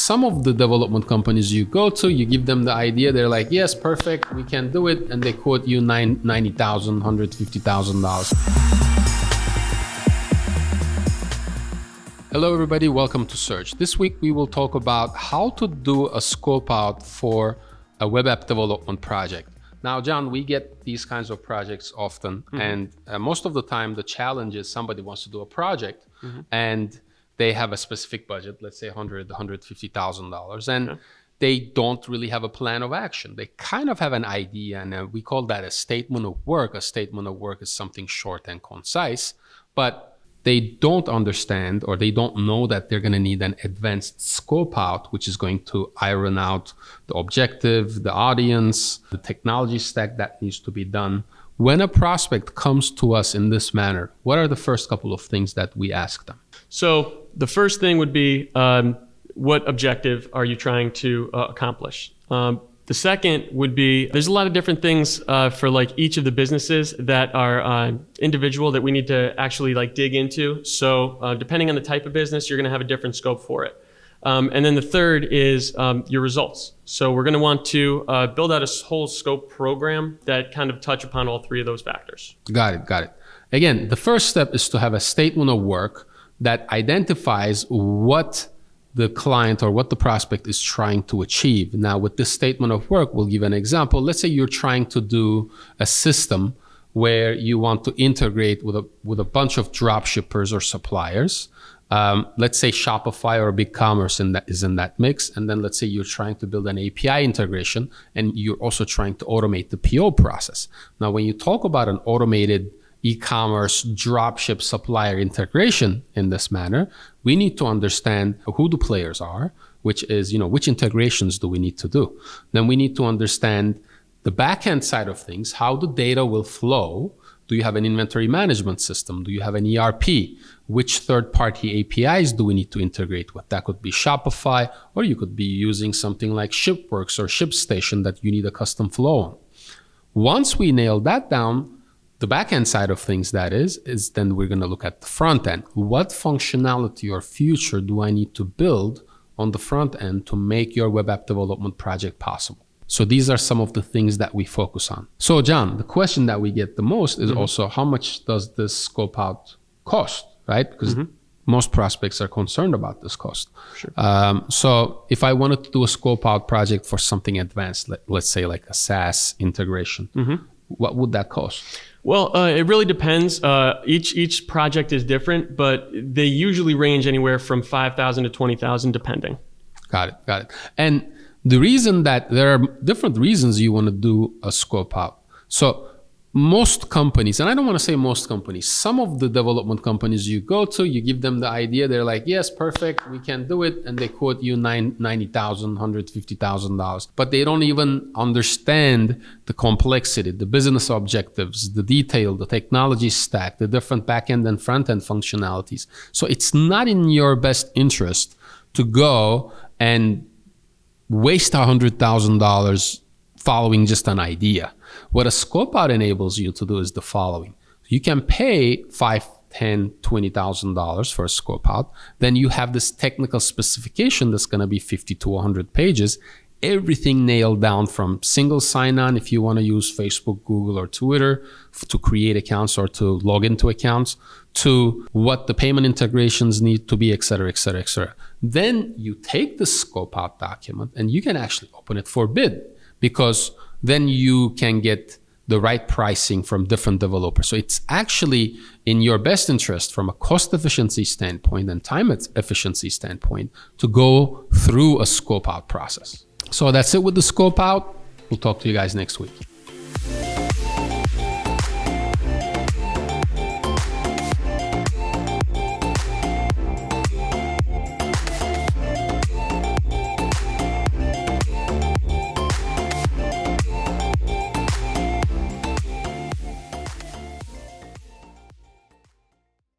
Some of the development companies you go to, you give them the idea, they're like, yes, perfect, we can do it, and they quote you $90,000, $150,000. Hello everybody, welcome to Search. This week we will talk about how to do a scope out for a web app development project. Now, John, we get these kinds of projects often, and most of the time the challenge is somebody wants to do a project and they have a specific budget, let's say $100,000, $150,000, and they don't really have a plan of action. They kind of have an idea, and we call that a statement of work. A statement of work is something short and concise, but they don't understand or they don't know that they're going to need an advanced scope out, which is going to iron out the objective, the audience, the technology stack that needs to be done. When a prospect comes to us in this manner, what are the first couple of things that we ask them? So the first thing would be, what objective are you trying to accomplish? The second would be, there's a lot of different things for like each of the businesses that are individual that we need to actually like dig into. So depending on the type of business, you're gonna have a different scope for it. And then the third is your results. So we're gonna want to build out a whole scope program that kind of touch upon all three of those factors. Got it. Again, the first step is to have a statement of work that identifies what the client or what the prospect is trying to achieve. Now, with this statement of work, we'll give an example. Let's say you're trying to do a system where you want to integrate with a bunch of drop shippers or suppliers. Let's say Shopify or eCommerce is in that mix. And then let's say you're trying to build an API integration and you're also trying to automate the PO process. Now, when you talk about an automated e-commerce dropship supplier integration in this manner, we need to understand who the players are, which is, which integrations do we need to do? Then we need to understand the backend side of things, how the data will flow. Do you have an inventory management system? Do you have an ERP? Which third-party APIs do we need to integrate with? That could be Shopify, or you could be using something like Shipworks or ShipStation that you need a custom flow on. Once we nail that down, the back-end side of things, that is then we're going to look at the front end. What functionality or feature do I need to build on the front end to make your web app development project possible? So these are some of the things that we focus on. So John, the question that we get the most is also, how much does this scope out cost, right? Because most prospects are concerned about this cost. Sure. So if I wanted to do a scope out project for something advanced, let's say like a SaaS integration, what would that cost? Well, it really depends. Each project is different, but they usually range anywhere from $5,000 to $20,000 depending. Got it. And the reason that there are different reasons you want to do a scope out. So most companies, and I don't want to say most companies, some of the development companies you go to, you give them the idea, they're like, yes, perfect, we can do it, and they quote you $90,000, $150,000, but they don't even understand the complexity, the business objectives, the detail, the technology stack, the different back-end and front-end functionalities. So it's not in your best interest to go and waste $100,000 following just an idea. What a scope out enables you to do is the following. You can pay $5,000, $10,000, $20,000 for a scope out. Then you have this technical specification that's going to be 50 to 100 pages. Everything nailed down from single sign-on if you want to use Facebook, Google, or Twitter to create accounts or to log into accounts, to what the payment integrations need to be, et cetera, et cetera, et cetera. Then you take the scope out document and you can actually open it for bid, because then you can get the right pricing from different developers. So it's actually in your best interest from a cost efficiency standpoint and time efficiency standpoint to go through a scope out process. So that's it with the scope out. We'll talk to you guys next week.